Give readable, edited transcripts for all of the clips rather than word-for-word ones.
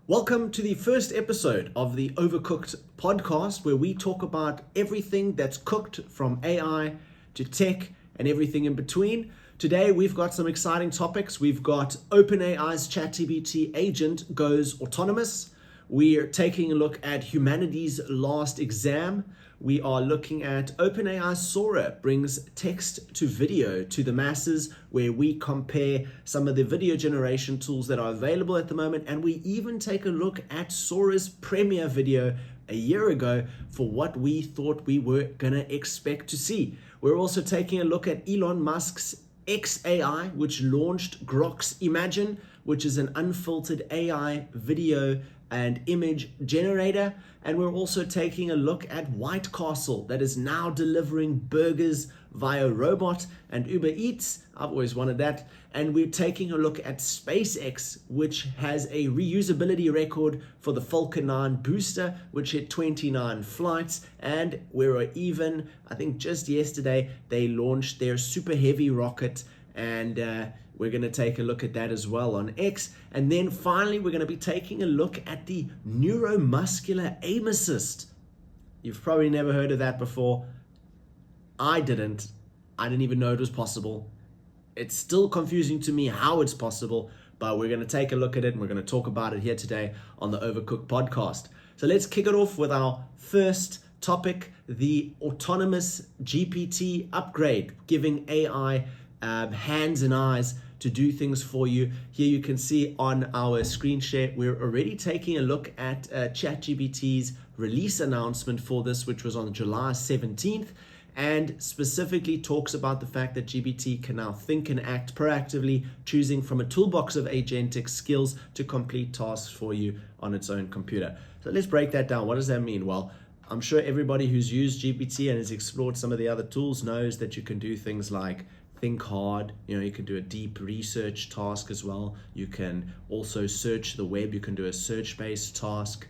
Welcome to the first episode of the Overcooked Podcast, where we talk about everything that's cooked from AI to tech and everything in between. Today, we've got some exciting topics. We've got OpenAI's ChatGPT Agent goes autonomous. We're taking a look at humanity's last exam. We are looking at OpenAI's SORA brings text to video to the masses, where we compare some of the video generation tools that are available at the moment. And we even take a look at SORA's premiere video a year ago for what we thought we were going to expect to see. We're also taking a look at Elon Musk's XAI, which launched Grok's Imagine, which is an unfiltered AI video and image generator. And we're also taking a look at White Castle, that is now delivering burgers via robot, and Uber Eats. I've always wanted that. And we're taking a look at SpaceX, which has a reusability record for the Falcon 9 booster, which hit 29 flights. And we're even, I think just yesterday, they launched their super heavy rocket, and we're going to take a look at that as well on X. And then finally, we're going to be taking a look at the neuromuscular aim assist. You've probably never heard of that before. I didn't even know it was possible. It's still confusing to me how it's possible, but we're going to take a look at it and we're going to talk about it here today on the Overcooked Podcast. So let's kick it off with our first topic, the autonomous GPT upgrade, giving AI hands and eyes to do things for you. Here you can see on our screen share, we're already taking a look at ChatGPT's release announcement for this, which was on July 17th, and specifically talks about the fact that GPT can now think and act proactively, choosing from a toolbox of agentic skills to complete tasks for you on its own computer. So let's break that down. What does that mean? Well, I'm sure everybody who's used GPT and has explored some of the other tools knows that you can do things like think hard, you can do a deep research task as well. You can also search the web. You can do a search-based task.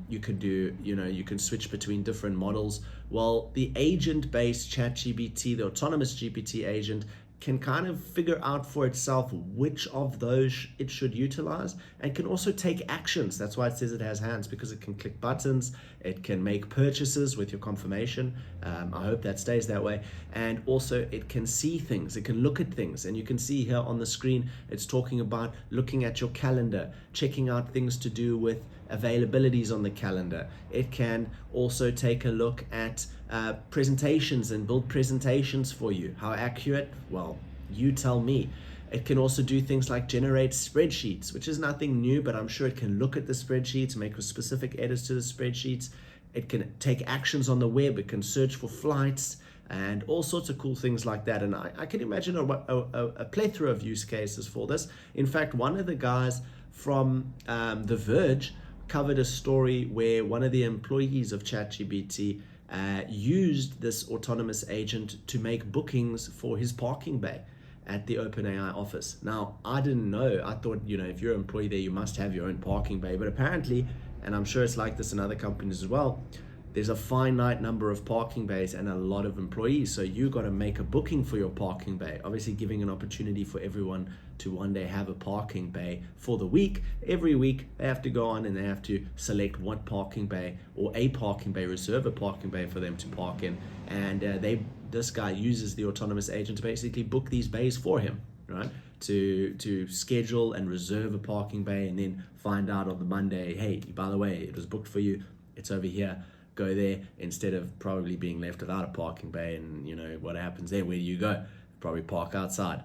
You can do, you can switch between different models. Well, the agent-based ChatGPT, the autonomous GPT agent, can kind of figure out for itself which of those it should utilize, and can also take actions. That's why it says it has hands, because it can click buttons, it can make purchases with your confirmation. I hope that stays that way. And also it can see things, it can look at things. And you can see here on the screen, it's talking about looking at your calendar, checking out things to do with availabilities on the calendar. It can also take a look at presentations and build presentations for you. How accurate? Well, you tell me. It can also do things like generate spreadsheets, which is nothing new, but I'm sure it can look at the spreadsheets, make specific edits to the spreadsheets. It can take actions on the web. It can search for flights and all sorts of cool things like that. And I can imagine a plethora of use cases for this. In fact, one of the guys from The Verge covered a story where one of the employees of ChatGPT used this autonomous agent to make bookings for his parking bay at the OpenAI office. Now, I didn't know. I thought, if you're an employee there, you must have your own parking bay. But apparently, and I'm sure it's like this in other companies as well, there's a finite number of parking bays and a lot of employees. So you got to make a booking for your parking bay, obviously giving an opportunity for everyone to one day have a parking bay for the week. Every week they have to go on and they have to select what parking bay or a parking bay, reserve a parking bay for them to park in. And this guy uses the autonomous agent to basically book these bays for him, right? To schedule and reserve a parking bay, and then find out on the Monday, hey, by the way, it was booked for you. It's over here. Go there, instead of probably being left without a parking bay. And what happens there? Where do you go? Probably park outside.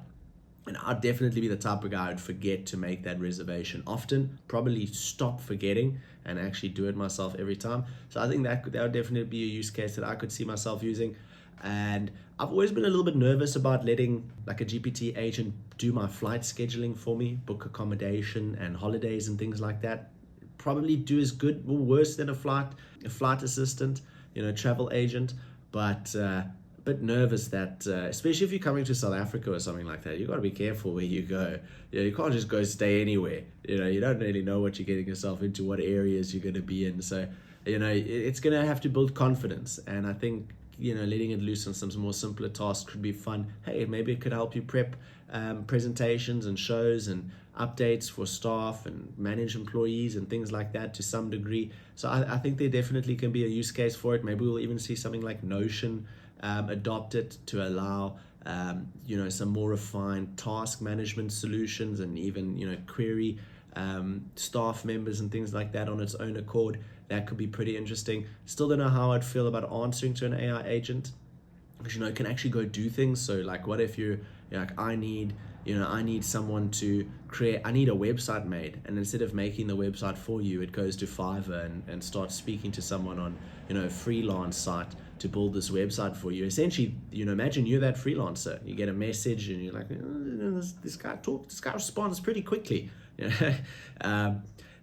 And I'd definitely be the type of guy who'd forget to make that reservation often, probably stop forgetting and actually do it myself every time. So I think that would definitely be a use case that I could see myself using. And I've always been a little bit nervous about letting like a GPT agent do my flight scheduling for me, book accommodation and holidays and things like that. Probably do as good or worse than a flight assistant, travel agent, but a bit nervous that, especially if you're coming to South Africa or something like that, you got to be careful where you go. You can't just go stay anywhere. You don't really know what you're getting yourself into, what areas you're going to be in. So, it's going to have to build confidence. And I think, letting it loose on some more simpler tasks could be fun. Hey, maybe it could help you prep presentations and shows. And updates for staff and manage employees and things like that to some degree. So I think there definitely can be a use case for it. Maybe we'll even see something like Notion adopt it to allow some more refined task management solutions, and even query staff members and things like that on its own accord. That could be pretty interesting. Still don't know how I'd feel about answering to an AI agent, because it can actually go do things. So like, what if you're like, I need someone to I need a website made, and instead of making the website for you, it goes to Fiverr and starts speaking to someone on a freelance site to build this website for you. Essentially, imagine you're that freelancer. You get a message and you're like, this guy responds pretty quickly.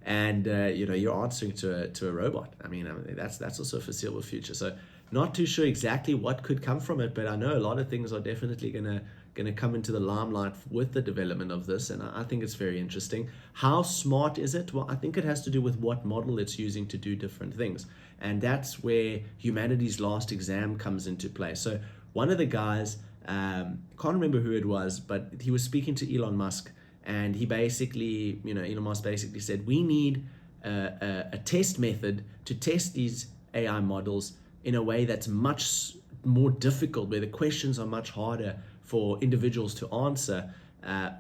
And you're answering to a robot. I mean, that's also a foreseeable future. So not too sure exactly what could come from it, but I know a lot of things are definitely gonna come into the limelight with the development of this, and I think it's very interesting. How smart is it? Well, I think it has to do with what model it's using to do different things, and that's where humanity's last exam comes into play. So one of the guys, can't remember who it was, but he was speaking to Elon Musk, and he basically, Elon Musk basically said, we need a test method to test these AI models in a way that's much more difficult, where the questions are much harder for individuals to answer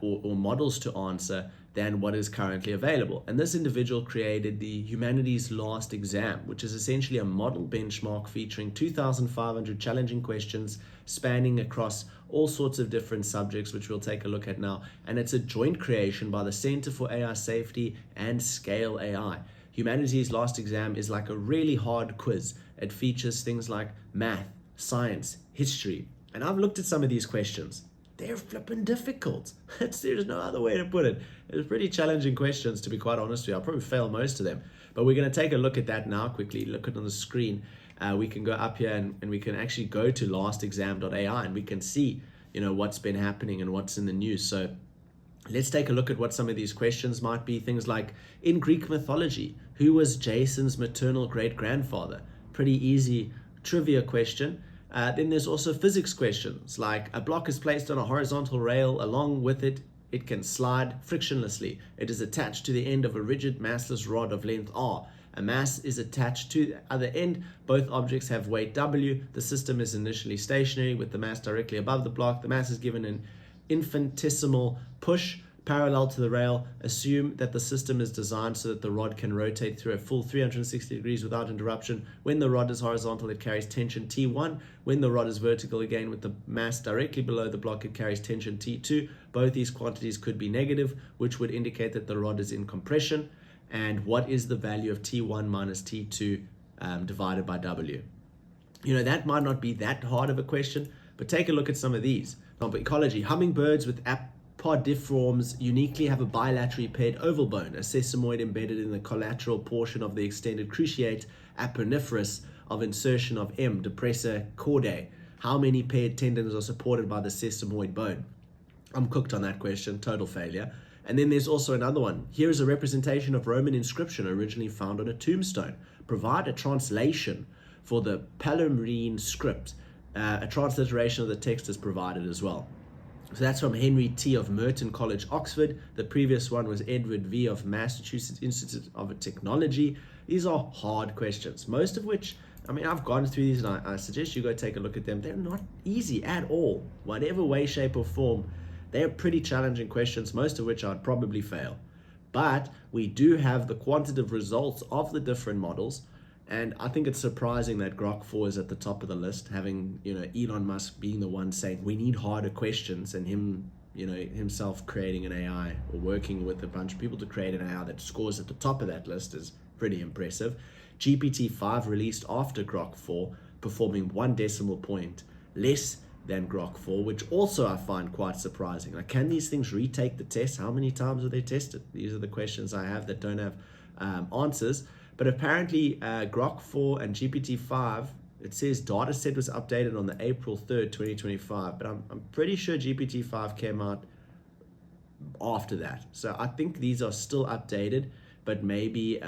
or models to answer than what is currently available. And this individual created the Humanities Last Exam, which is essentially a model benchmark featuring 2,500 challenging questions spanning across all sorts of different subjects, which we'll take a look at now. And it's a joint creation by the Center for AI Safety and Scale AI. Humanities Last Exam is like a really hard quiz. It features things like math, science, history. And I've looked at some of these questions. They're flipping difficult. There's no other way to put it. It's pretty challenging questions, to be quite honest with you. I'll probably fail most of them. But we're going to take a look at that now quickly. Look at it on the screen. We can go up here and we can actually go to lastexam.ai and we can see, what's been happening and what's in the news. So let's take a look at what some of these questions might be. Things like, in Greek mythology, who was Jason's maternal great-grandfather? Pretty easy trivia question. Then there's also physics questions, like a block is placed on a horizontal rail. Along with it, it can slide frictionlessly. It is attached to the end of a rigid massless rod of length R. A mass is attached to the other end. Both objects have weight W. The system is initially stationary with the mass directly above the block. The mass is given an infinitesimal push parallel to the rail. Assume that the system is designed so that the rod can rotate through a full 360 degrees without interruption. When the rod is horizontal, it carries tension T1. When the rod is vertical, again with the mass directly below the block, it carries tension T2. Both these quantities could be negative, which would indicate that the rod is in compression. And what is the value of T1 minus T2 divided by W? That might not be that hard of a question, but take a look at some of these. Example, ecology. Hummingbirds with podiforms uniquely have a bilaterally paired oval bone, a sesamoid embedded in the collateral portion of the extended cruciate aponiferous of insertion of M, depressor chordae. How many paired tendons are supported by the sesamoid bone? I'm cooked on that question, total failure. And then there's also another one. Here is a representation of Roman inscription originally found on a tombstone. Provide a translation for the Palmyrene script. A transliteration of the text is provided as well. So that's from Henry T. of Merton College, Oxford. The previous one was Edward V. of Massachusetts Institute of Technology. These are hard questions, most of which, I've gone through these and I suggest you go take a look at them. They're not easy at all. Whatever way, shape, or form, they are pretty challenging questions, most of which I'd probably fail. But we do have the quantitative results of the different models. And I think it's surprising that Grok 4 is at the top of the list, having, Elon Musk being the one saying we need harder questions, and him, himself creating an AI or working with a bunch of people to create an AI that scores at the top of that list is pretty impressive. GPT-5 released after Grok 4, performing 1 decimal point less than Grok 4, which also I find quite surprising. Like, can these things retake the test? How many times are they tested? These are the questions I have that don't have answers. But apparently Grok 4 and GPT-5, it says data set was updated on the April 3rd, 2025, but I'm pretty sure GPT-5 came out after that. So I think these are still updated, but maybe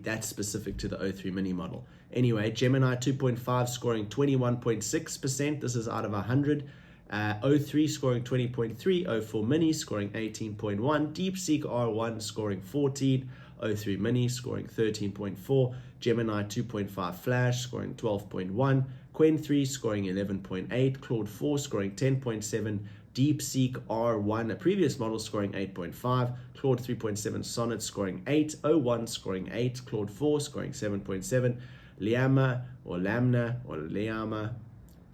that's specific to the O3 mini model. Anyway, Gemini 2.5 scoring 21.6%. This is out of 100. O3 scoring 20.3, O4 Mini scoring 18.1, DeepSeek R1 scoring 14, O3 Mini scoring 13.4, Gemini 2.5 Flash scoring 12.1, Qwen 3 scoring 11.8, Claude 4 scoring 10.7, DeepSeek R1, a previous model, scoring 8.5, Claude 3.7 Sonnet scoring 8, O1 scoring 8, Claude 4 scoring 7.7, Llama,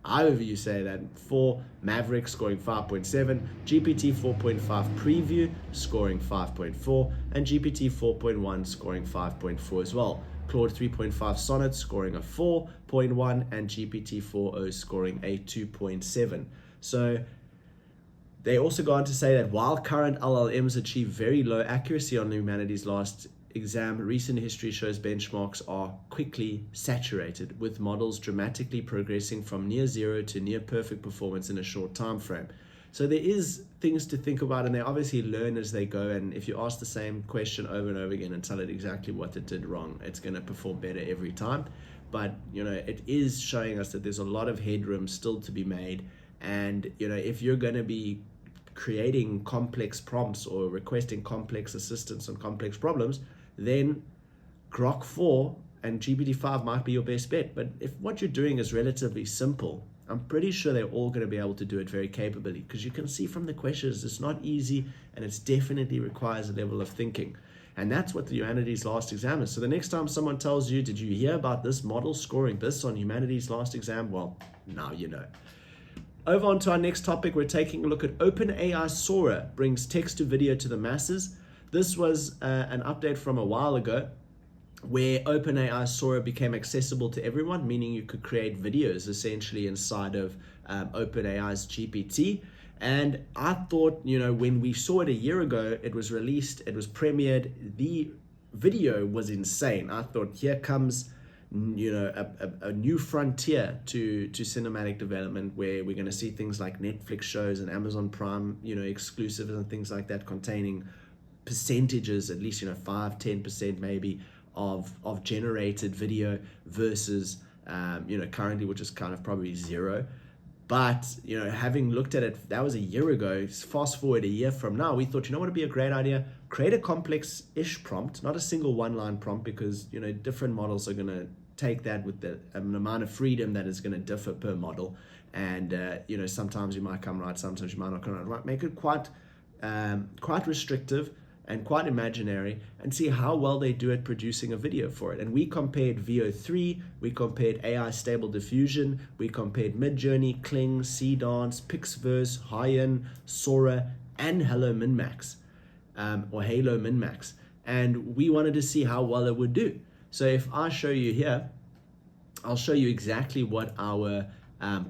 however you say that, 4, Maverick scoring 5.7, GPT 4.5 Preview scoring 5.4, and GPT 4.1 scoring 5.4 as well. Claude 3.5 Sonnet scoring a 4.1, and GPT 4.0 scoring a 2.7. So they also go on to say that while current LLMs achieve very low accuracy on the humanities last exam, recent history shows benchmarks are quickly saturated, with models dramatically progressing from near zero to near perfect performance in a short time frame. So there is things to think about, and they obviously learn as they go, and if you ask the same question over and over again and tell it exactly what it did wrong, it's going to perform better every time. But it is showing us that there's a lot of headroom still to be made, and if you're going to be creating complex prompts or requesting complex assistance on complex problems, then Grok 4 and GPT-5 might be your best bet. But if what you're doing is relatively simple, I'm pretty sure they're all going to be able to do it very capably, because you can see from the questions it's not easy, and it definitely requires a level of thinking. And that's what the humanities last exam is. So the next time someone tells you, did you hear about this model scoring this on humanities last exam? Well, now you know. Over on to our next topic, we're taking a look at OpenAI SORA brings text to video to the masses. This was an update from a while ago, where OpenAI SORA became accessible to everyone, meaning you could create videos essentially inside of OpenAI's GPT. And I thought, when we saw it a year ago, it was released, it was premiered, the video was insane. I thought, here comes a new frontier to cinematic development, where we're going to see things like Netflix shows and Amazon Prime, exclusives and things like that, containing percentages, at least 5-10% maybe of generated video versus currently, which is kind of probably zero. But having looked at it, that was a year ago. Fast forward a year from now, we thought, what would be a great idea? Create a complex-ish prompt, not a single one-line prompt, because different models are going to take that with an amount of freedom that is going to differ per model. And sometimes you might come right, sometimes you might not come right. Make it quite restrictive and quite imaginary, and see how well they do at producing a video for it. And we compared Veo 3, we compared AI Stable Diffusion, we compared MidJourney, Kling, Dance, Pixverse, Haiyan, SORA, and Halo Minmax, and we wanted to see how well it would do. So if I show you here, I'll show you exactly what our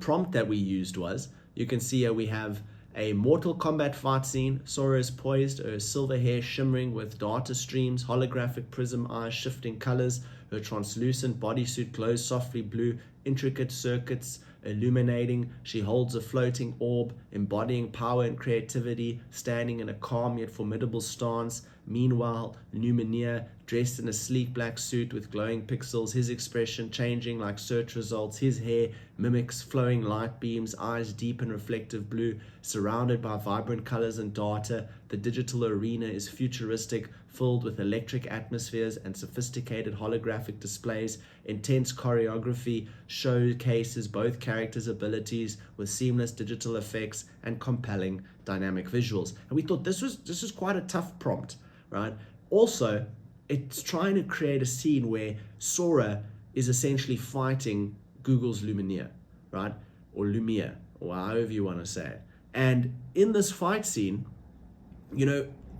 prompt that we used was. You can see here we have a Mortal Kombat fight scene. Sora is poised, her silver hair shimmering with data streams, holographic prism eyes shifting colors, her translucent bodysuit glows softly blue, intricate circuits illuminating. She holds a floating orb, embodying power and creativity, standing in a calm yet formidable stance. Meanwhile, Lumineer, dressed in a sleek black suit with glowing pixels, his expression changing like search results. His hair mimics flowing light beams, eyes deep and reflective blue, surrounded by vibrant colors and data. The digital arena is futuristic, filled with electric atmospheres and sophisticated holographic displays. Intense choreography showcases both characters' abilities with seamless digital effects and compelling dynamic visuals. And we thought this was quite a tough prompt, right? Also, it's trying to create a scene where Sora is essentially fighting Google's Lumineer, right? Or Lumiere, or however you want to say it. And in this fight scene,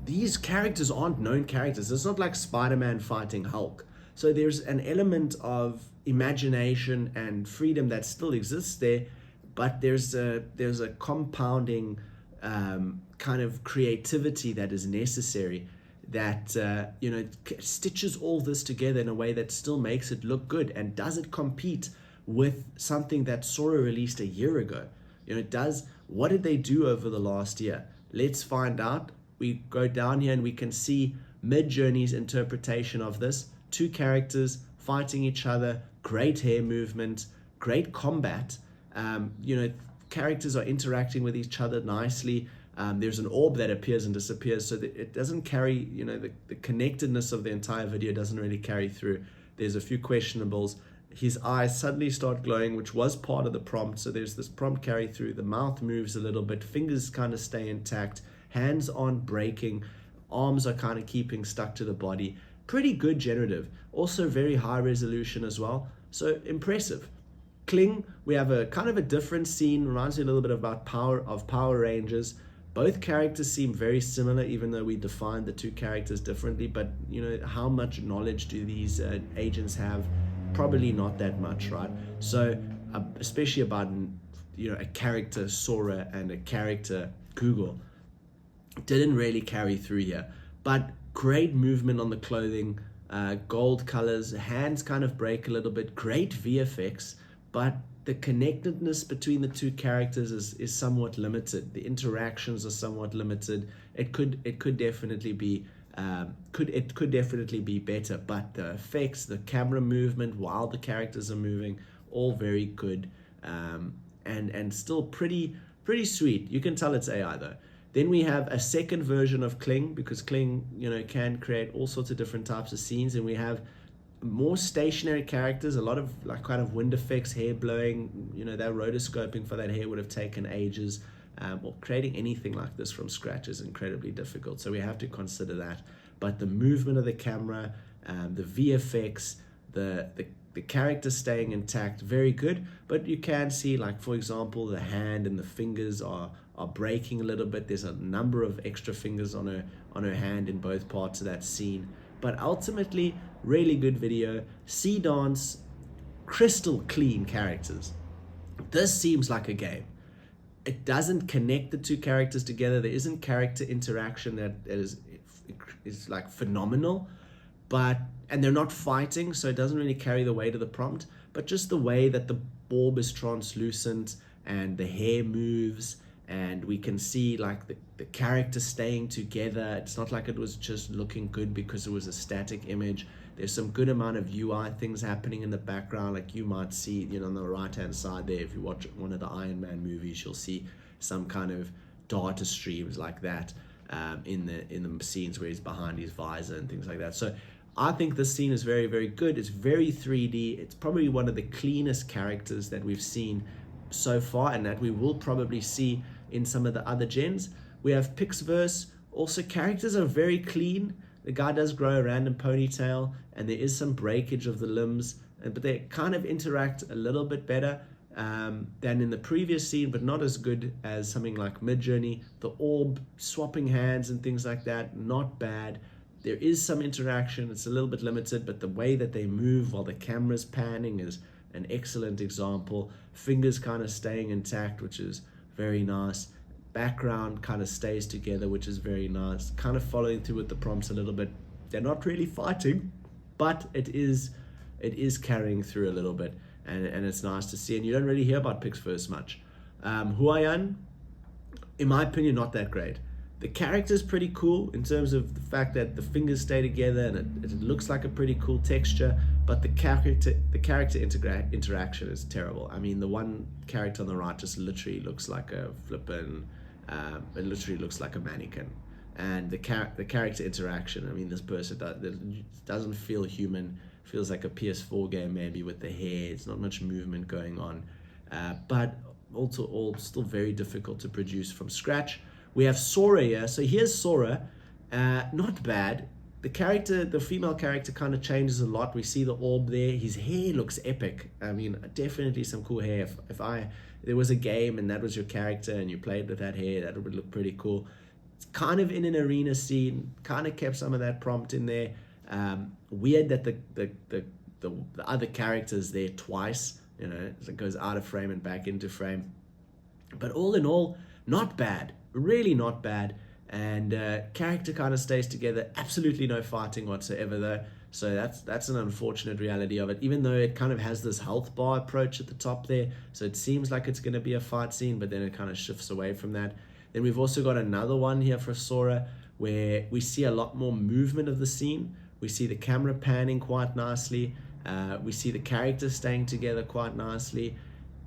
these characters aren't known characters. It's not like Spider-Man fighting Hulk. So there's an element of imagination and freedom that still exists there, but there's a compounding kind of creativity that is necessary that stitches all this together in a way that still makes it look good. And does it compete with something that Sora released a year ago? What did they do over the last year? Let's find out. We go down here and we can see MidJourney's interpretation of this. Two characters fighting each other, great hair movement, great combat, characters are interacting with each other nicely. There's an orb that appears and disappears, so that it doesn't carry, the connectedness of the entire video doesn't really carry through. There's a few questionables. His eyes suddenly start glowing, which was part of the prompt, so there's this prompt carry through. The mouth moves a little bit, fingers kind of stay intact, hands aren't breaking, arms are kind of keeping stuck to the body. Pretty good generative. Also very high resolution as well, so impressive. Kling, we have a kind of a different scene, reminds me a little bit about Power Rangers. Both characters seem very similar, even though we defined the two characters differently. But how much knowledge do these agents have? Probably not that much, right? So especially about a character SORA and a character Google, didn't really carry through here. But great movement on the clothing, gold colors, hands kind of break a little bit, great VFX, but the connectedness between the two characters is somewhat limited. The interactions are somewhat limited. It could definitely be definitely be better, but the effects, the camera movement while the characters are moving, all very good, and still pretty sweet. You can tell it's AI though. Then we have a second version of Kling, because Kling can create all sorts of different types of scenes, and we have more stationary characters, a lot of like kind of wind effects, hair blowing. That rotoscoping for that hair would have taken ages. Well, creating anything like this from scratch is incredibly difficult, so we have to consider that. But the movement of the camera, the VFX, the character staying intact, very good. But you can see, like for example, the hand and the fingers are breaking a little bit. There's a number of extra fingers on her hand in both parts of that scene. But ultimately, really good video. Sea dance, crystal clean characters. This seems like a game. It doesn't connect the two characters together. There isn't character interaction that is like phenomenal, and they're not fighting, so it doesn't really carry the weight of the prompt. But just the way that the orb is translucent and the hair moves, and we can see like the characters staying together. It's not like it was just looking good because it was a static image. There's some good amount of UI things happening in the background, like you might see, on the right hand side there. If you watch one of the Iron Man movies, you'll see some kind of data streams like that in the scenes where he's behind his visor and things like that. So I think this scene is very, very good. It's very 3D. It's probably one of the cleanest characters that we've seen so far, and that we will probably see in some of the other gens. We have Pixverse. Also, characters are very clean. The guy does grow a random ponytail, and there is some breakage of the limbs, but they kind of interact a little bit better than in the previous scene, but not as good as something like MidJourney. The orb swapping hands and things like that, not bad. There is some interaction. It's a little bit limited, but the way that they move while the camera's panning is an excellent example. Fingers kind of staying intact, which is very nice. Background kind of stays together, which is very nice. Kind of following through with the prompts a little bit. They're not really fighting, but it is carrying through a little bit, and it's nice to see. And you don't really hear about Pixverse much. Huayan, in my opinion, not that great. The character's pretty cool in terms of the fact that the fingers stay together, and it looks like a pretty cool texture, but the character interaction is terrible. I mean, the one character on the right just literally looks like a flippin', it literally looks like a mannequin. And the character interaction, I mean, this person doesn't feel human. Feels like a PS4 game maybe with the hair. It's not much movement going on, but all still very difficult to produce from scratch. We have SORA here. So here's SORA, not bad. The female character kind of changes a lot. We see the orb there. His hair looks epic. I mean, definitely some cool hair. If there was a game and that was your character and you played with that hair, that would look pretty cool. It's kind of in an arena scene, kind of kept some of that prompt in there. Weird that the other character's there twice, it goes out of frame and back into frame. But all in all, not bad, really not bad. And character kind of stays together. Absolutely no fighting whatsoever though. So that's an unfortunate reality of it, even though it kind of has this health bar approach at the top there. So it seems like it's going to be a fight scene, but then it kind of shifts away from that. Then we've also got another one here for SORA where we see a lot more movement of the scene. We see the camera panning quite nicely. We see the characters staying together quite nicely.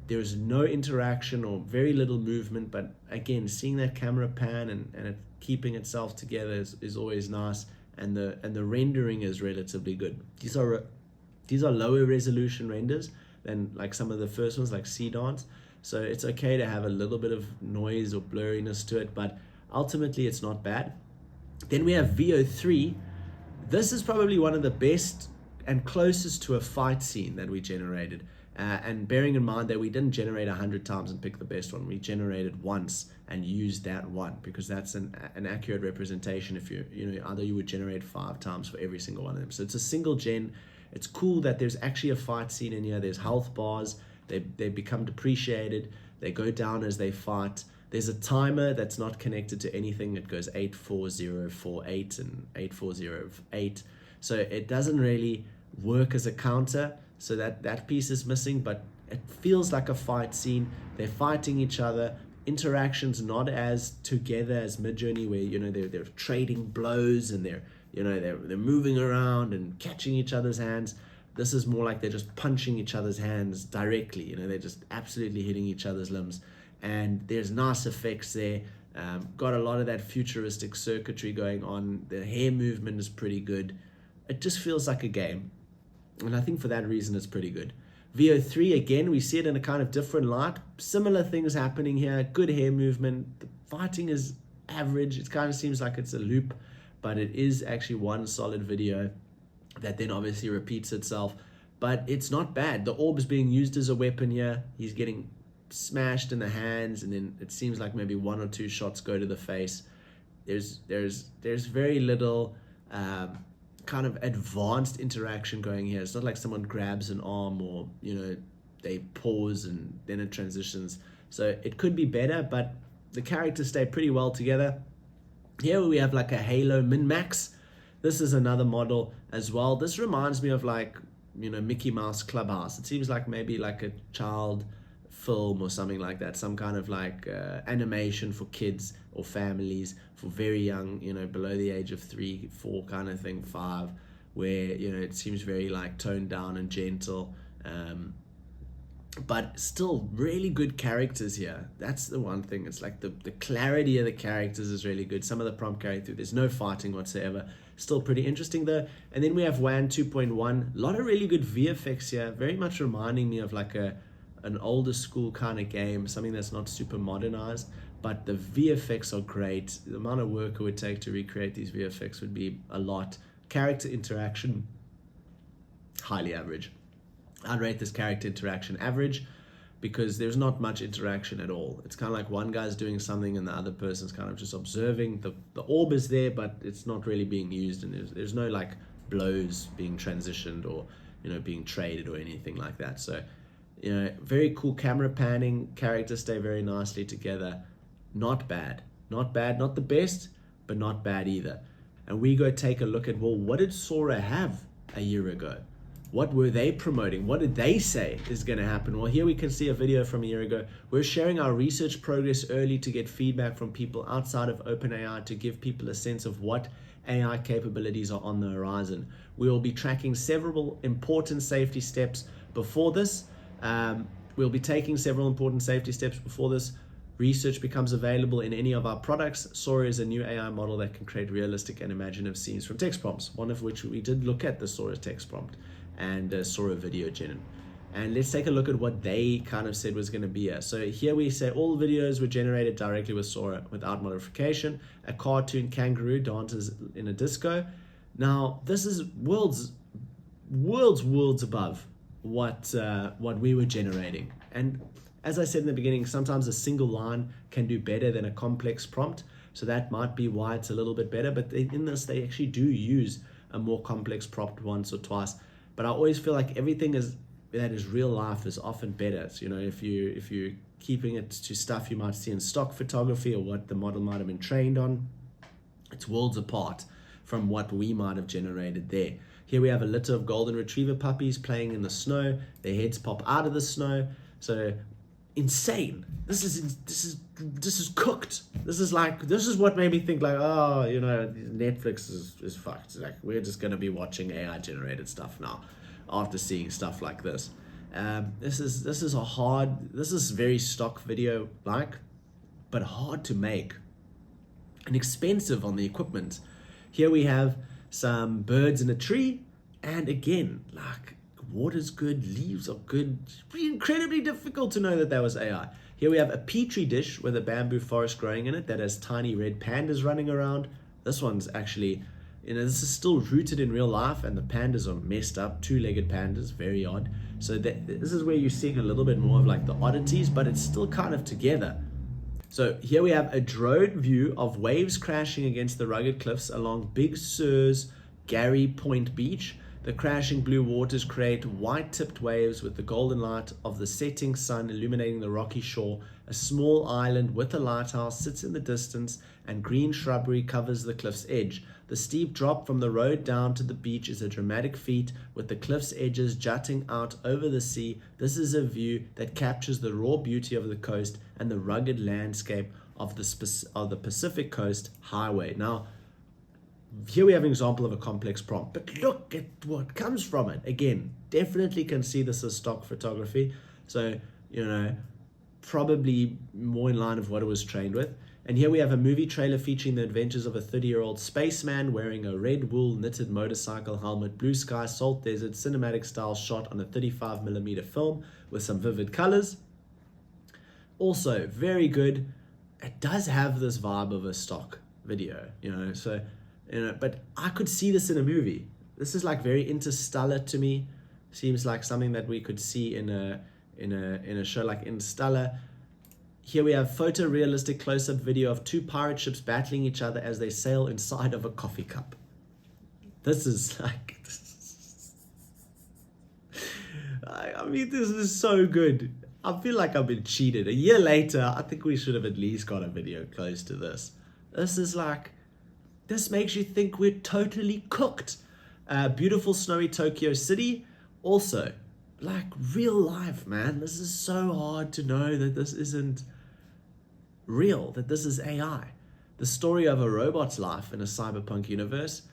There's no interaction or very little movement, but again, seeing that camera pan and it keeping itself together is always nice, and the rendering is relatively good. These are lower resolution renders than like some of the first ones like Dance, so it's okay to have a little bit of noise or blurriness to it, but ultimately it's not bad. Then we have Veo 3. This is probably one of the best and closest to a fight scene that we generated. And bearing in mind that we didn't generate 100 times and pick the best one, we generated once and used that one, because that's an accurate representation. If either you would generate 5 times for every single one of them. So it's a single gen. It's cool that there's actually a fight scene in here. There's health bars. They become depreciated. They go down as they fight. There's a timer that's not connected to anything. It goes 84048 and 84008. So it doesn't really work as a counter. So that piece is missing, but it feels like a fight scene. They're fighting each other. Interactions not as together as MidJourney, where they're trading blows and they're moving around and catching each other's hands. This is more like they're just punching each other's hands directly. They're just absolutely hitting each other's limbs, and there's nice effects there. Got a lot of that futuristic circuitry going on. The hair movement is pretty good. It just feels like a game. And I think for that reason, it's pretty good. Veo 3, again, we see it in a kind of different light. Similar things happening here. Good hair movement. The fighting is average. It kind of seems like it's a loop, but it is actually one solid video that then obviously repeats itself. But it's not bad. The orb is being used as a weapon here. He's getting smashed in the hands, and then it seems like maybe 1 or 2 shots go to the face. There's very little kind of advanced interaction going here. It's not like someone grabs an arm or they pause and then it transitions. So it could be better, but the characters stay pretty well together. Here we have like a Halo min-max. This is another model as well. This reminds me of like Mickey Mouse Clubhouse. It seems like maybe like a child film or something like that, some kind of like animation for kids or families, for very young, below the age of 3, 4 kind of thing, 5, where it seems very like toned down and gentle, but still really good characters here. That's the one thing. It's like the clarity of the characters is really good. Some of the prompt carry through. There's no fighting whatsoever. Still pretty interesting though. And then we have WAN 2.1. A lot of really good VFX here, very much reminding me of like an older school kind of game, something that's not super modernized, but the VFX are great. The amount of work it would take to recreate these VFX would be a lot. Character interaction, highly average. I'd rate this character interaction average, because there's not much interaction at all. It's kind of like one guy's doing something and the other person's kind of just observing. The orb is there, but it's not really being used, and there's no like blows being transitioned or being traded or anything like that. So very cool camera panning. Characters stay very nicely together. Not bad. Not the best, but not bad either. And we go take a look at, well, what did SORA have a year ago? What were they promoting? What did they say is going to happen? Well, here we can see a video from a year ago. We're sharing our research progress early to get feedback from people outside of OpenAI to give people a sense of what AI capabilities are on the horizon. We will be tracking several important safety steps before this. We'll be taking several important safety steps before this research becomes available in any of our products. SORA is a new AI model that can create realistic and imaginative scenes from text prompts, one of which we did look at, the SORA text prompt and SORA video gen. And let's take a look at what they kind of said was going to be here. So here we say all videos were generated directly with SORA without modification. A cartoon kangaroo dances in a disco. Now, this is worlds above what we were generating. And as I said in the beginning, sometimes a single line can do better than a complex prompt. So that might be why it's a little bit better. But in this, they actually do use a more complex prompt once or twice. But I always feel like everything that is real life is often better. So, if you're keeping it to stuff you might see in stock photography or what the model might have been trained on, it's worlds apart from what we might have generated there. Here we have a litter of golden retriever puppies playing in the snow. Their heads pop out of the snow. So insane. This is cooked. This is what made me think like, oh, Netflix is fucked. Like, we're just gonna be watching AI generated stuff now after seeing stuff like this. This is very stock video like, but hard to make and expensive on the equipment. Here we have some birds in a tree, and again, like, water's good, leaves are good. It's incredibly difficult to know that was AI. Here we have a petri dish with a bamboo forest growing in it that has tiny red pandas running around. This one's actually, this is still rooted in real life, and the pandas are messed up, two-legged pandas, very odd. So this is where you're seeing a little bit more of like the oddities, but it's still kind of together. So here we have a drone view of waves crashing against the rugged cliffs along Big Sur's Gary Point Beach. The crashing blue waters create white-tipped waves with the golden light of the setting sun illuminating the rocky shore. A small island with a lighthouse sits in the distance, and green shrubbery covers the cliff's edge. The steep drop from the road down to the beach is a dramatic feat, with the cliff's edges jutting out over the sea. This is a view that captures the raw beauty of the coast and the rugged landscape of the Pacific Coast Highway. Now, here we have an example of a complex prompt, but look at what comes from it. Again, definitely can see this as stock photography. So, probably more in line of what it was trained with. And here we have a movie trailer featuring the adventures of a 30-year-old spaceman wearing a red wool knitted motorcycle helmet, blue sky, salt desert, cinematic style shot on a 35mm film with some vivid colors. Also, very good. It does have this vibe of a stock video, but I could see this in a movie. This is like very Interstellar to me. Seems like something that we could see in a show like Interstellar. Here we have photorealistic close-up video of two pirate ships battling each other as they sail inside of a coffee cup. This is like, this is so good. I feel like I've been cheated. A year later, I think we should have at least got a video close to this. This makes you think we're totally cooked. Beautiful snowy Tokyo City. Also, like real life, man. This is so hard to know that this isn't real, that this is AI. The story of a robot's life in a cyberpunk universe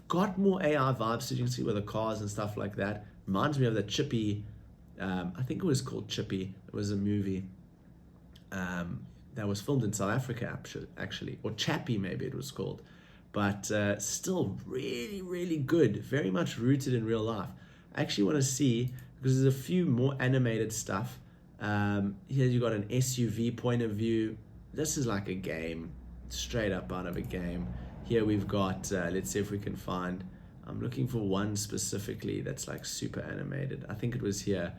got more AI vibes, so you can see with the cars and stuff like that. Reminds me of the Chippy, I think it was called Chippy. It was a movie that was filmed in South Africa, actually, or Chappie maybe it was called. But still really, really good, very much rooted in real life. I actually want to see, because there's a few more animated stuff. Here you got an SUV point of view. This is like a game, straight up out of a game. Here we've got, let's see if we can find, I'm looking for one specifically that's like super animated. I think it was here.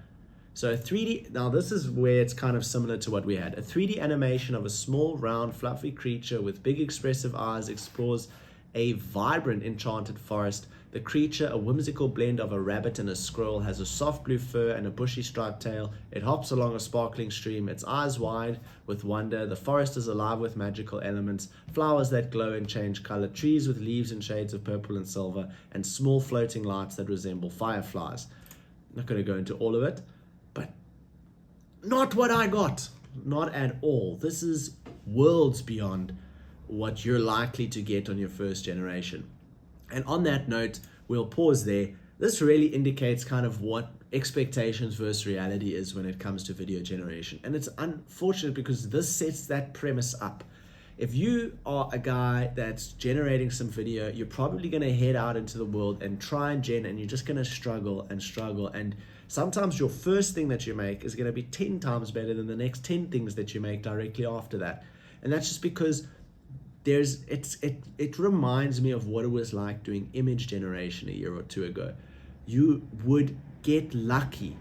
So 3D, now this is where it's kind of similar to what we had. A 3D animation of a small, round, fluffy creature with big expressive eyes explores a vibrant, enchanted forest. The creature, a whimsical blend of a rabbit and a squirrel, has a soft blue fur and a bushy striped tail. It hops along a sparkling stream, its eyes wide with wonder. The forest is alive with magical elements, flowers that glow and change color, trees with leaves in shades of purple and silver, and small floating lights that resemble fireflies. I'm not going to go into all of it, but not what I got. Not at all. This is worlds beyond what you're likely to get on your first generation. And on that note, we'll pause there. This really indicates kind of what expectations versus reality is when it comes to video generation. And it's unfortunate because this sets that premise up. If you are a guy that's generating some video, you're probably going to head out into the world and try and you're just going to struggle. And sometimes your first thing that you make is going to be 10 times better than the next 10 things that you make directly after that. And that's just because it reminds me of what it was like doing image generation a year or two ago. You would get lucky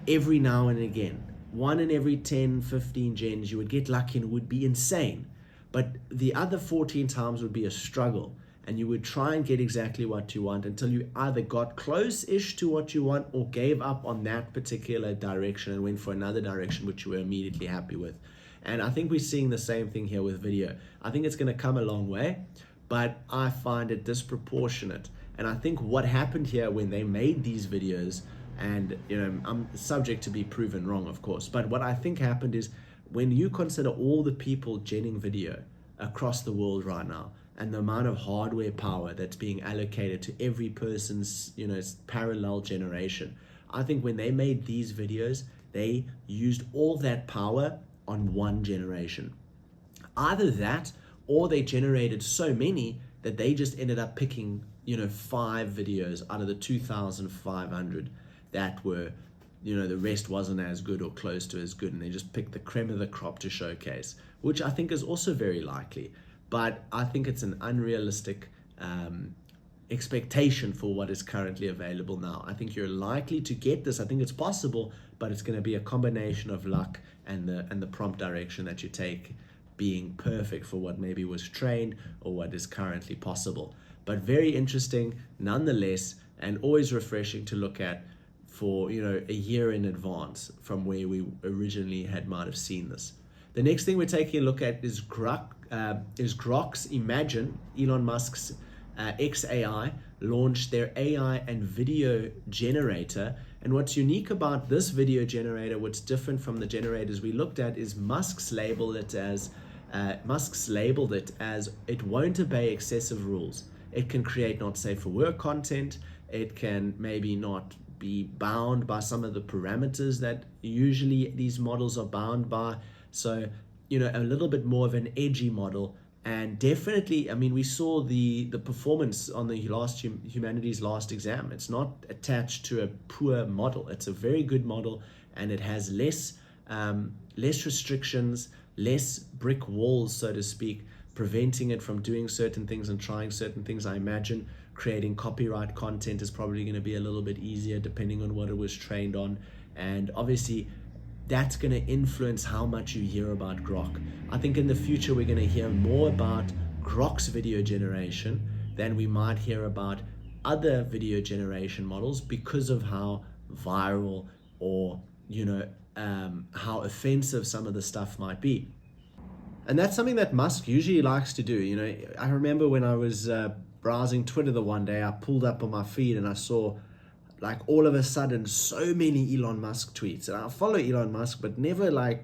every now and again. 1 in every 10, 15 gens, you would get lucky and it would be insane. But the other 14 times would be a struggle, and you would try and get exactly what you want until you either got close-ish to what you want or gave up on that particular direction and went for another direction which you were immediately happy with. And I think we're seeing the same thing here with video. I think it's going to come a long way, but I find it disproportionate. And I think what happened here when they made these videos, and I'm subject to be proven wrong, of course, but what I think happened is when you consider all the people genning video across the world right now, and the amount of hardware power that's being allocated to every person's parallel generation, I think when they made these videos, they used all that power on one generation. Either that, or they generated so many that they just ended up picking, 5 videos out of the 2,500 that were, the rest wasn't as good or close to as good, and they just picked the creme of the crop to showcase, which I think is also very likely. But I think it's an unrealistic expectation for what is currently available now. I think you're likely to get this. I think it's possible, but it's going to be a combination of luck and the prompt direction that you take being perfect for what maybe was trained or what is currently possible. But very interesting nonetheless, and always refreshing to look at for a year in advance from where we originally might have seen this. The next thing we're taking a look at is Grok's Imagine. Elon Musk's XAI launched their AI and video generator. And what's unique about this video generator, what's different from the generators we looked at, is Musk's labeled it as it won't obey excessive rules. It can create not safe for work content. It can maybe not be bound by some of the parameters that usually these models are bound by. So, a little bit more of an edgy model. And definitely, we saw the performance on the humanities last exam. It's not attached to a poor model. It's a very good model, and it has less restrictions, less brick walls, so to speak, preventing it from doing certain things and trying certain things. I imagine creating copyright content is probably going to be a little bit easier depending on what it was trained on. And obviously, that's going to influence how much you hear about Grok. I think in the future, we're going to hear more about Grok's video generation than we might hear about other video generation models because of how viral or, how offensive some of the stuff might be. And that's something that Musk usually likes to do. I remember when I was browsing Twitter the one day, I pulled up on my feed and I saw all of a sudden so many Elon Musk tweets. And I follow Elon Musk, but never I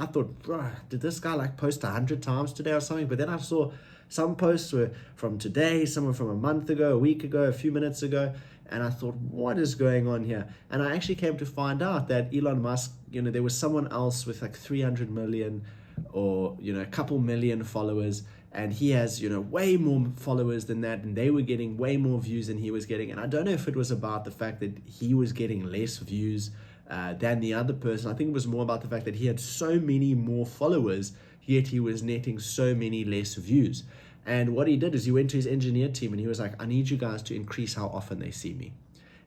thought, bro, did this guy post 100 times today or something? But then I saw some posts were from today, some were from a month ago, a week ago, a few minutes ago. And I thought, what is going on here? And I actually came to find out that Elon Musk, there was someone else with 300 million or, a couple million followers. And he has, way more followers than that. And they were getting way more views than he was getting. And I don't know if it was about the fact that he was getting less views than the other person. I think it was more about the fact that he had so many more followers, yet he was netting so many less views. And what he did is he went to his engineer team and he was like, I need you guys to increase how often they see me.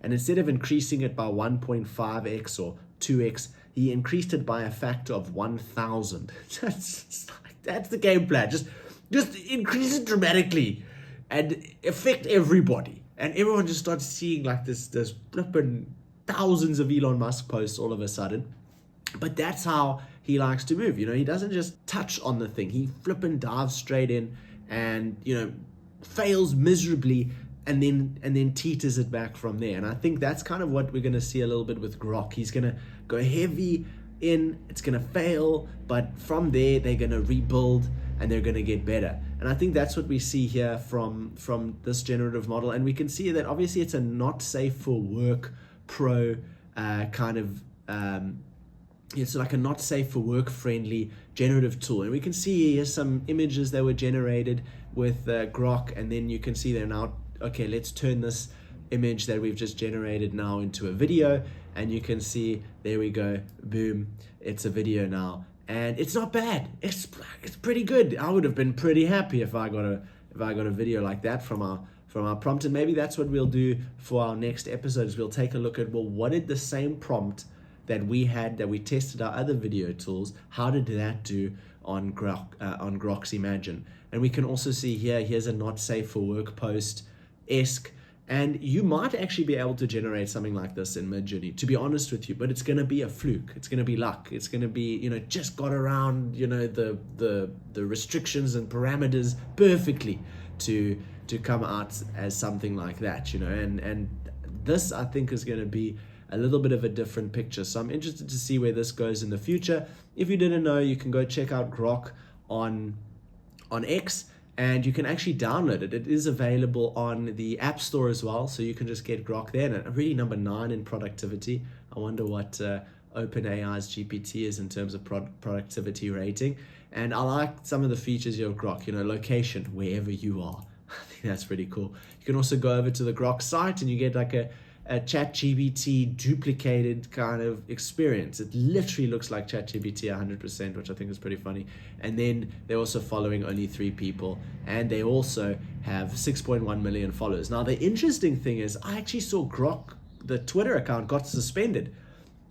And instead of increasing it by 1.5x or 2x, he increased it by a factor of 1,000. That's the game plan. Just increase it dramatically and affect everybody. And everyone just starts seeing this flipping thousands of Elon Musk posts all of a sudden. But that's how he likes to move. He doesn't just touch on the thing. He flipping dives straight in and, fails miserably and then teeters it back from there. And I think that's kind of what we're going to see a little bit with Grok. He's going to go heavy in, it's going to fail, but from there they're going to rebuild and they're going to get better. And I think that's what we see here from this generative model. And we can see that obviously it's a not safe for work pro kind of, it's like a not safe for work friendly generative tool. And we can see here some images that were generated with Grok, and then you can see they're now, okay, let's turn this image that we've just generated now into a video. And you can see, there we go, boom, it's a video now. And it's not bad. It's pretty good. I would have been pretty happy if I got a video like that from our prompt. And maybe that's what we'll do for our next episode, is we'll take a look at, well, what did the same prompt that we tested our other video tools, how did that do on Grok's Imagine? And we can also see here's a not safe for work post-esque. And you might actually be able to generate something like this in MidJourney, to be honest with you, but it's going to be a fluke. It's going to be luck. It's going to be, just got around, the restrictions and parameters perfectly to come out as something like that, and this, I think, is going to be a little bit of a different picture. So I'm interested to see where this goes in the future. If you didn't know, you can go check out Grok on X. and you can actually download it. It is available on the App Store as well, so you can just get Grok there. And really number 9 in productivity. I wonder what OpenAI's GPT is in terms of productivity rating. And I like some of the features of Grok, location, wherever you are. I think that's pretty cool. You can also go over to the Grok site and you get like a ChatGPT duplicated kind of experience. It literally looks like ChatGPT 100%, which I think is pretty funny. And then they're also following only 3 people, and they also have 6.1 million followers. Now, the interesting thing is I actually saw Grok, the Twitter account, got suspended,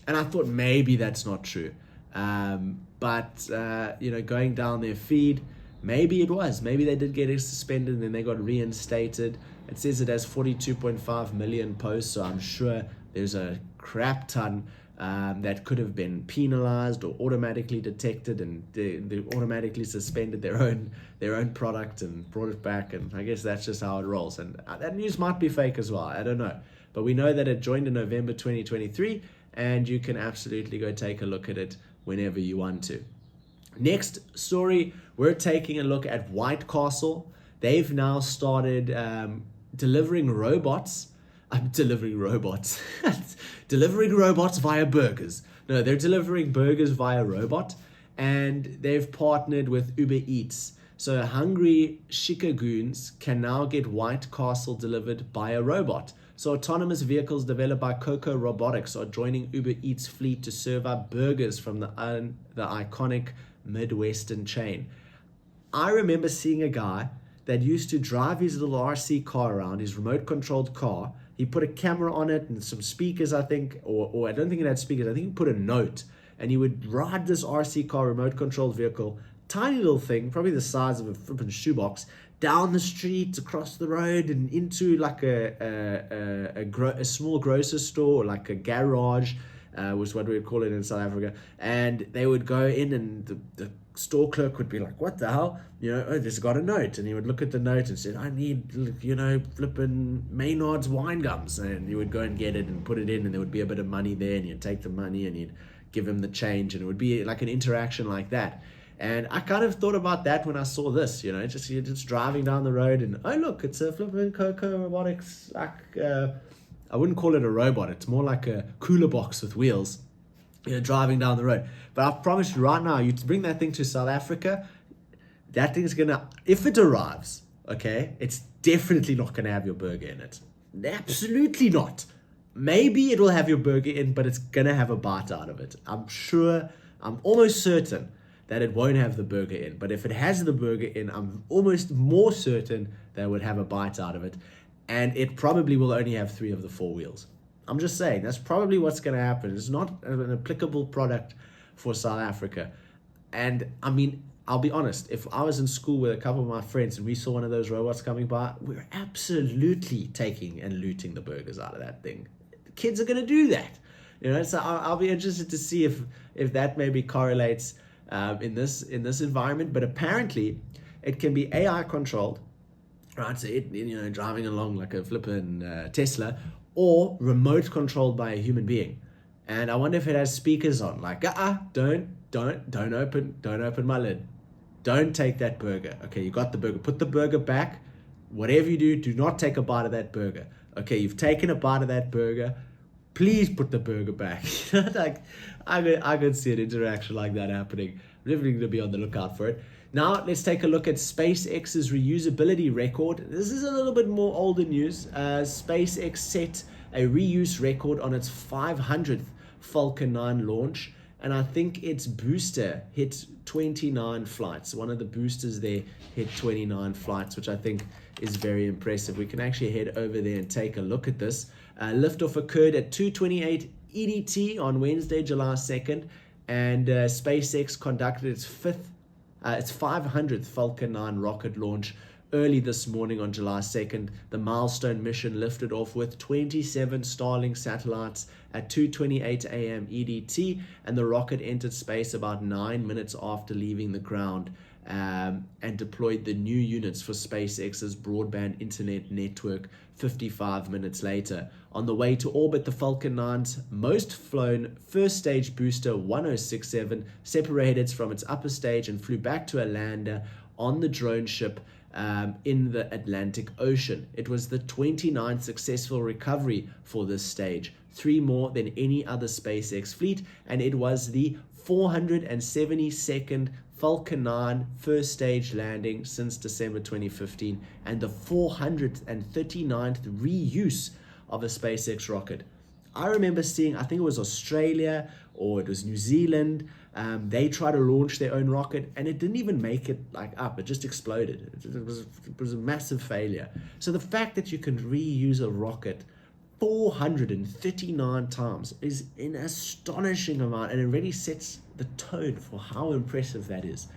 and I thought maybe that's not true. But going down their feed, maybe it was. Maybe they did get it suspended and then they got reinstated. It says it has 42.5 million posts, so I'm sure there's a crap ton that could have been penalized or automatically detected, and they automatically suspended their own product and brought it back. And I guess that's just how it rolls. And that news might be fake as well. I don't know. But we know that it joined in November 2023, and you can absolutely go take a look at it whenever you want to. Next story, we're taking a look at White Castle. They've now started delivering robots. Delivering robots via burgers. No, they're delivering burgers via robot, and they've partnered with Uber Eats. So hungry Chicagoons can now get White Castle delivered by a robot. So autonomous vehicles developed by Coco Robotics are joining Uber Eats fleet to serve up burgers from the iconic Midwestern chain. I remember seeing a guy that used to drive his little RC car around, his remote controlled car. He put a camera on it and some speakers, I think, or I don't think it had speakers. I think he put a note, and he would ride this RC car, remote controlled vehicle, tiny little thing, probably the size of a flipping shoebox, down the street, across the road, and into like a small grocery store, or like a garage, was what we would call it in South Africa. And they would go in, and the store clerk would be like, what the hell? This got a note. And he would look at the note and said, I need, flipping Maynard's wine gums. And he would go and get it and put it in, and there would be a bit of money there, and you'd take the money and you'd give him the change, and it would be like an interaction like that. And I kind of thought about that when I saw this, you're just driving down the road, and oh look, it's a flipping Coco Robotics. I wouldn't call it a robot. It's more like a cooler box with wheels, driving down the road. But I promise you right now, you bring that thing to South Africa, that thing's gonna, if it arrives, okay, it's definitely not gonna have your burger in it. Absolutely not. Maybe it will have your burger in, but it's gonna have a bite out of it. I'm almost certain that it won't have the burger in. But if it has the burger in, I'm almost more certain that it would have a bite out of it. And it probably will only have 3 of the 4 wheels. I'm just saying, that's probably what's going to happen. It's not an applicable product for South Africa. And I mean, I'll be honest, if I was in school with a couple of my friends and we saw one of those robots coming by, we're absolutely taking and looting the burgers out of that thing. The kids are going to do that. So I'll be interested to see if that maybe correlates in this environment. But apparently it can be AI controlled, right? So it, driving along like a flippin' Tesla, or remote controlled by a human being. And I wonder if it has speakers on, like, don't open my lid. Don't take that burger. Okay, you got the burger. Put the burger back. Whatever you do not take a bite of that burger. Okay, you've taken a bite of that burger. Please put the burger back. Like, I could see an interaction like that happening. I'm definitely going to be on the lookout for it. Now, let's take a look at SpaceX's reusability record. This is a little bit more older news. SpaceX set a reuse record on its 500th Falcon 9 launch, and I think its booster hit 29 flights. One of the boosters there hit 29 flights, which I think is very impressive. We can actually head over there and take a look at this. Liftoff occurred at 2:28 EDT on Wednesday, July 2nd, and SpaceX conducted its 500th Falcon 9 rocket launch early this morning on July 2nd. The milestone mission lifted off with 27 Starlink satellites at 2:28 a.m. EDT, and the rocket entered space about 9 minutes after leaving the ground, and deployed the new units for SpaceX's broadband internet network 55 minutes later. On the way to orbit, the Falcon 9's most flown first stage booster 1067 separated from its upper stage and flew back to a lander on the drone ship in the Atlantic Ocean. It was the 29th successful recovery for this stage, 3 more than any other SpaceX fleet, and it was the 472nd Falcon 9 first stage landing since December 2015, and the 439th reuse of a SpaceX rocket. I remember seeing, I think it was Australia or it was New Zealand, they tried to launch their own rocket and it didn't even make it up, it just exploded. It was a massive failure. So the fact that you can reuse a rocket 439 times is an astonishing amount, and it really sets the tone for how impressive that is.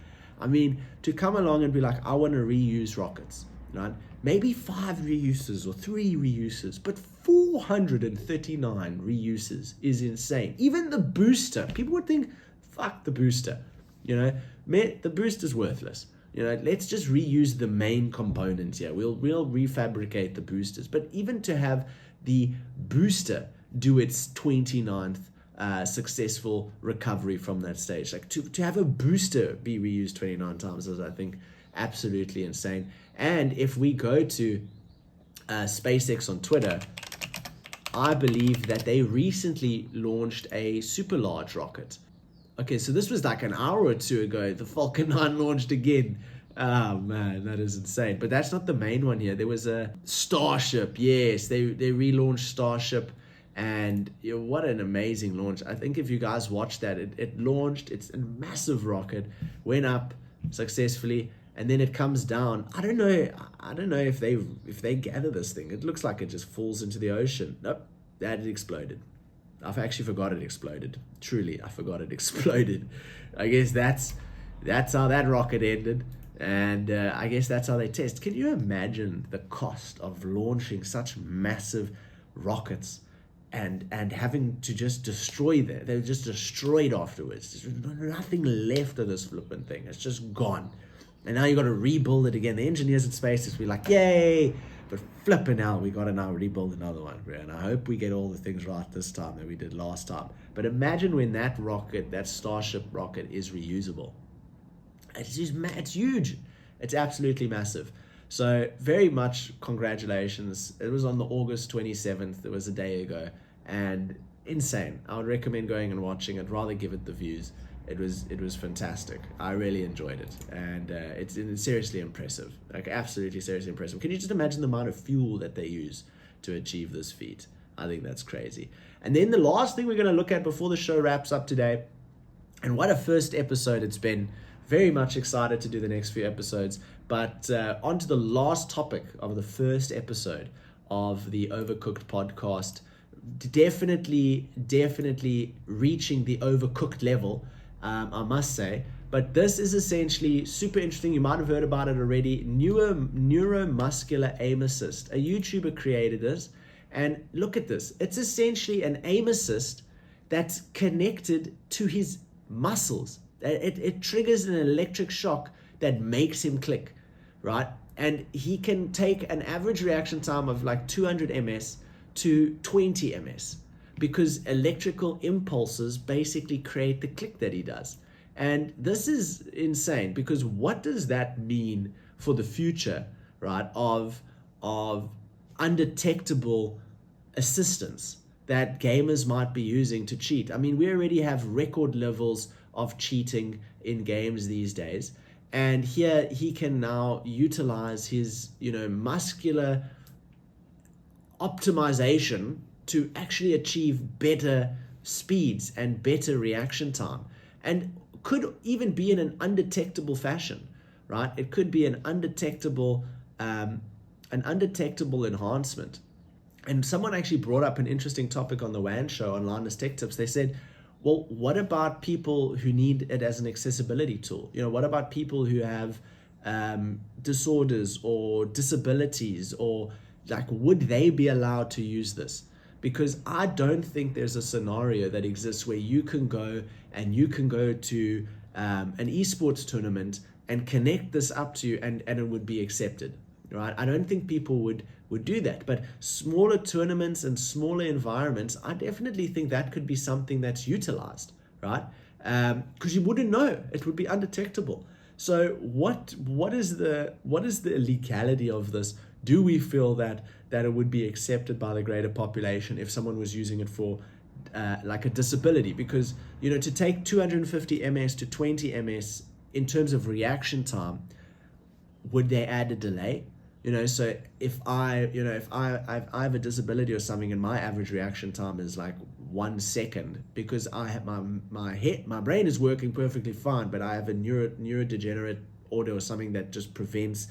I mean, to come along and be like, I want to reuse rockets, right? Maybe 5 reuses or 3 reuses, but 439 reuses is insane. Even the booster, people would think, fuck the booster, the booster's worthless. Let's just reuse the main components here. We'll refabricate the boosters. But even to have the booster do its 29th successful recovery from that stage, like to have a booster be reused 29 times is, I think, absolutely insane. And if we go to SpaceX on Twitter, I believe that they recently launched a super large rocket. Okay, so this was like an hour or 2 ago. The Falcon 9 launched again. Oh man, that is insane. But that's not the main one here. There was a Starship. Yes, they relaunched Starship, and what an amazing launch. I think if you guys watched that, it launched. It's a massive rocket, went up successfully, and then it comes down. I don't know if they gather this thing. It looks like it just falls into the ocean. Nope, that it exploded. I've actually forgot it exploded. Truly, I forgot it exploded. I guess that's how that rocket ended. And I guess that's how they test. Can you imagine the cost of launching such massive rockets and having to just destroy them? They were just destroyed afterwards. There's nothing left of this flipping thing. It's just gone. And now you got to rebuild it again. The engineers at SpaceX be like, yay! But flipping out, we got to now rebuild another one. And I hope we get all the things right this time that we did last time. But imagine when that rocket, that Starship rocket, is reusable. It's huge. It's absolutely massive. So very much congratulations. It was on the August 27th. It was a day ago. And insane. I would recommend going and watching it. Rather give it the views. It was fantastic. I really enjoyed it. And it's seriously impressive. Like absolutely seriously impressive. Can you just imagine the amount of fuel that they use to achieve this feat? I think that's crazy. And then the last thing we're going to look at before the show wraps up today, and what a first episode it's been. Very much excited to do the next few episodes, but on to the last topic of the first episode of the Overcooked podcast. Definitely reaching the overcooked level, I must say. But this is essentially super interesting. You might have heard about it already. Neuromuscular aim assist. A YouTuber created this, and look at this. It's essentially an aim assist that's connected to his muscles. It triggers an electric shock that makes him click, right? And he can take an average reaction time of like 200 ms to 20 ms because electrical impulses basically create the click that he does. And this is insane, because what does that mean for the future, right, of undetectable assistance that gamers might be using to cheat? I mean, we already have record levels of cheating in games these days, and here he can now utilize his muscular optimization to actually achieve better speeds and better reaction time, and could even be in an undetectable fashion, right? It could be an undetectable enhancement. And someone actually brought up an interesting topic on the WAN show on Linus Tech Tips. They said, well, what about people who need it as an accessibility tool? What about people who have disorders or disabilities, or like, would they be allowed to use this? Because I don't think there's a scenario that exists where you can go to an esports tournament and connect this up to you and it would be accepted, right? I don't think people would do that. But smaller tournaments and smaller environments, I definitely think that could be something that's utilized, right? Because you wouldn't know. It would be undetectable. So what is the legality of this? Do we feel that it would be accepted by the greater population if someone was using it for like a disability? Because, to take 250 ms to 20 ms in terms of reaction time, would they add a delay? So if I have a disability or something, and my average reaction time is like 1 second, because I have my brain is working perfectly fine, but I have a neurodegenerate order or something that just prevents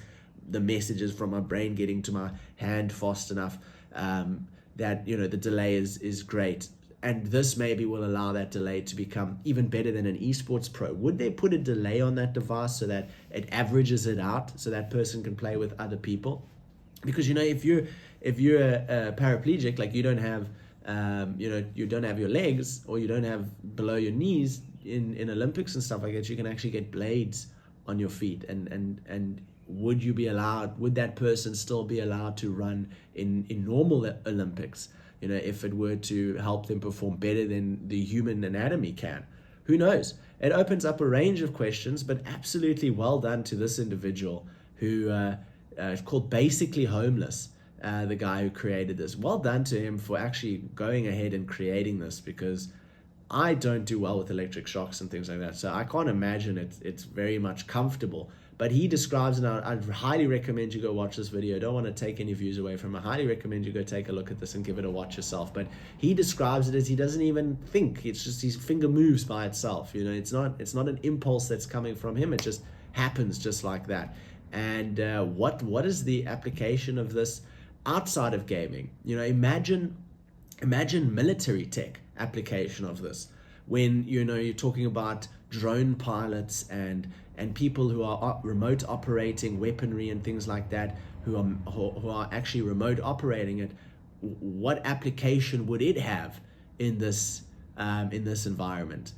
the messages from my brain getting to my hand fast enough, that the delay is great. And this maybe will allow that delay to become even better than an esports pro. Would they put a delay on that device so that it averages it out, so that person can play with other people? Because if you're a paraplegic, like you don't have you don't have your legs, or you don't have below your knees in Olympics and stuff like that, you can actually get blades on your feet. And would that person still be allowed to run in normal Olympics? If it were to help them perform better than the human anatomy can. Who knows? It opens up a range of questions, but absolutely well done to this individual who is called Basically Homeless, the guy who created this. Well done to him for actually going ahead and creating this, because I don't do well with electric shocks and things like that, so I can't imagine it's very much comfortable. But he describes it, and I'd highly recommend you go watch this video. I don't want to take any views away from it. I highly recommend you go take a look at this and give it a watch yourself. But he describes it as he doesn't even think. It's just his finger moves by itself. It's not an impulse that's coming from him. It just happens just like that. And what is the application of this outside of gaming? Imagine military tech application of this, when you're talking about drone pilots and people who are remote operating weaponry and things like that, who are actually remote operating it. What application would it have in this environment?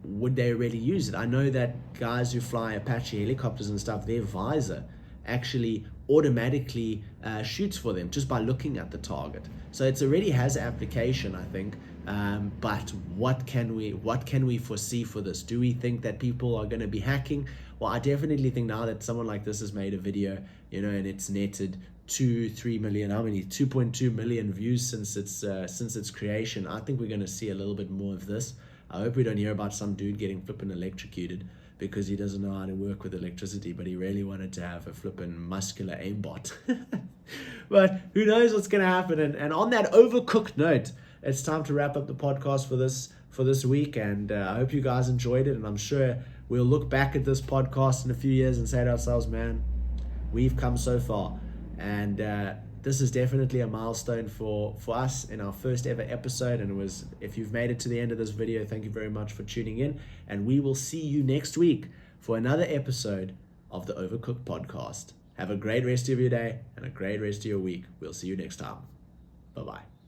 Would they really use it? I know that guys who fly Apache helicopters and stuff, their visor actually automatically shoots for them just by looking at the target. So it already has application, I think. But what can we foresee for this? Do we think that people are going to be hacking? Well, I definitely think now that someone like this has made a video, and it's netted 2-3 million, 2.2 million views since its creation, I think we're going to see a little bit more of this. I hope we don't hear about some dude getting flippin' electrocuted because he doesn't know how to work with electricity, but he really wanted to have a flippin' muscular aimbot. But who knows what's going to happen? And on that overcooked note, it's time to wrap up the podcast for this week. And I hope you guys enjoyed it. And I'm sure we'll look back at this podcast in a few years and say to ourselves, man, we've come so far. And this is definitely a milestone for us in our first ever episode. And if you've made it to the end of this video, thank you very much for tuning in. And we will see you next week for another episode of the Overcooked Podcast. Have a great rest of your day and a great rest of your week. We'll see you next time. Bye-bye.